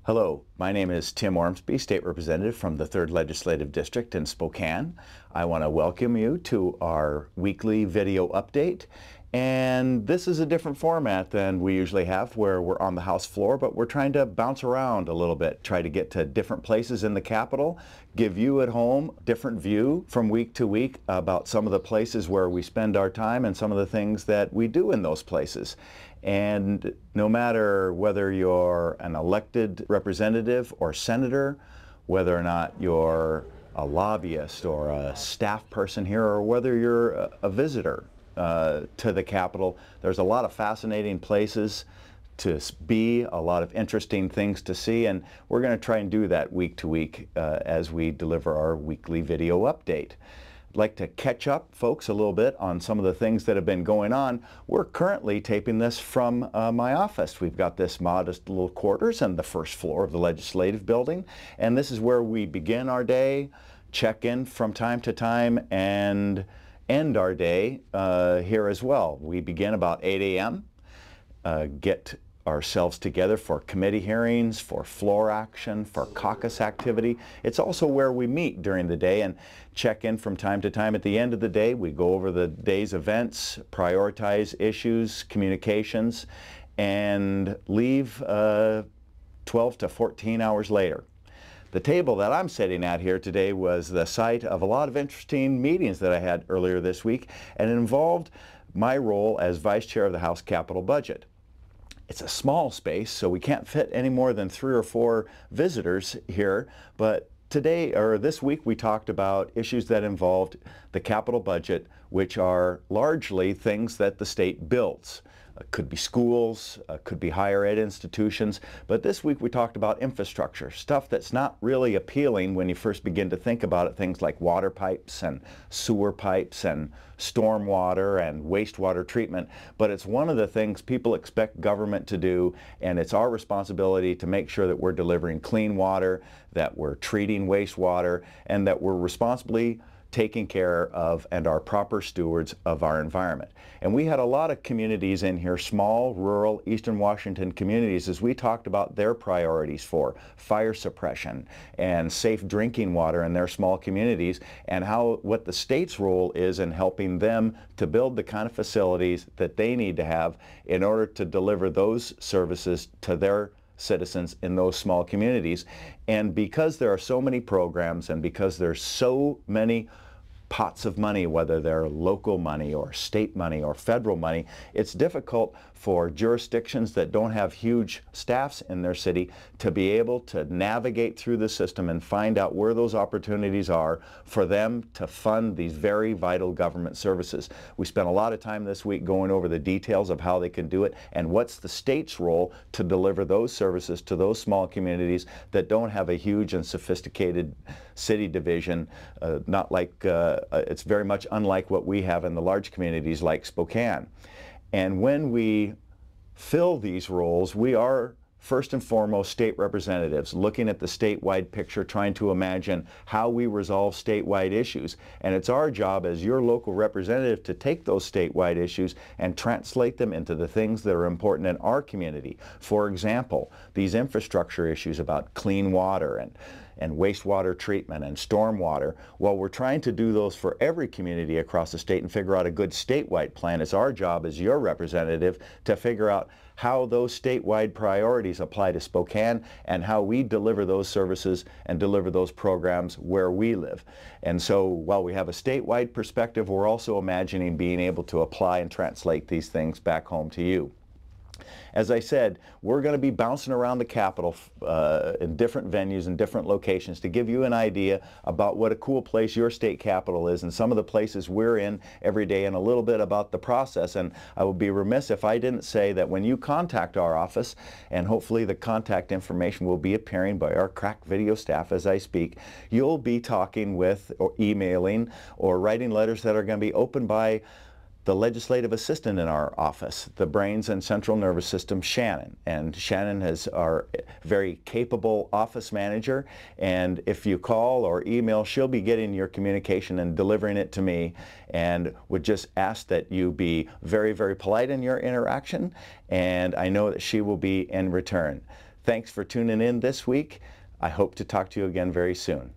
Hello, my name is Tim Ormsby, State Representative from the 3rd Legislative District in Spokane. I want to welcome you to our weekly video update. And this is a different format than we usually have where we're on the House floor, but we're trying to bounce around a little bit, try to get to different places in the Capitol, give you at home a different view from week to week about some of the places where we spend our time and some of the things that we do in those places. And no matter whether you're an elected representative or senator, whether or not you're a lobbyist or a staff person here, or whether you're a visitor to the Capitol, there's a lot of fascinating places to be, a lot of interesting things to see, and we're going to try and do that week to week as we deliver our weekly video update. I'd like to catch up, folks, a little bit on some of the things that have been going on. We're currently taping this from my office. We've got this modest little quarters on the first floor of the Legislative Building, and this is where we begin our day, check in from time to time, and end our day here as well. We begin about 8 a.m., get ourselves together for committee hearings, for floor action, for caucus activity. It's also where we meet during the day and check in from time to time. At the end of the day, we go over the day's events, prioritize issues, communications, and leave 12 to 14 hours later. The table that I'm sitting at here today was the site of a lot of interesting meetings that I had earlier this week, and it involved my role as Vice Chair of the House Capital Budget. It's a small space, so we can't fit any more than 3 or 4 visitors here, but today, or this week, we talked about issues that involved the capital budget, which are largely things that the state builds. Could be schools, could be higher ed institutions, but this week we talked about infrastructure, stuff that's not really appealing when you first begin to think about it, things like water pipes and sewer pipes and stormwater and wastewater treatment, but it's one of the things people expect government to do, and it's our responsibility to make sure that we're delivering clean water, that we're treating wastewater, and that we're responsibly taking care of and are proper stewards of our environment. And we had a lot of communities in here, small, rural, Eastern Washington communities, as we talked about their priorities for fire suppression and safe drinking water in their small communities, and what the state's role is in helping them to build the kind of facilities that they need to have in order to deliver those services to their citizens in those small communities. And because there are so many programs and because there's so many pots of money, whether they're local money or state money or federal money, it's difficult for jurisdictions that don't have huge staffs in their city to be able to navigate through the system and find out where those opportunities are for them to fund these very vital government services. We spent a lot of time this week going over the details of how they can do it and what's the state's role to deliver those services to those small communities that don't have a huge and sophisticated city division, it's very much unlike what we have in the large communities like Spokane. And when we fill these roles, we are first and foremost state representatives, looking at the statewide picture, trying to imagine how we resolve statewide issues. And it's our job as your local representative to take those statewide issues and translate them into the things that are important in our community. For example, these infrastructure issues about clean water and wastewater treatment and stormwater. Well, we're trying to do those for every community across the state and figure out a good statewide plan. It's our job as your representative to figure out how those statewide priorities apply to Spokane and how we deliver those services and deliver those programs where we live. And so while we have a statewide perspective, we're also imagining being able to apply and translate these things back home to you. As I said, we're going to be bouncing around the Capitol in different venues and different locations to give you an idea about what a cool place your state capitol is and some of the places we're in every day and a little bit about the process. And I would be remiss if I didn't say that when you contact our office, and hopefully the contact information will be appearing by our crack video staff as I speak, you'll be talking with or emailing or writing letters that are going to be opened by the legislative assistant in our office, the brains and central nervous system, Shannon. And Shannon is our very capable office manager, and if you call or email, she'll be getting your communication and delivering it to me, and would just ask that you be very, very polite in your interaction, and I know that she will be in return. Thanks for tuning in this week. I hope to talk to you again very soon.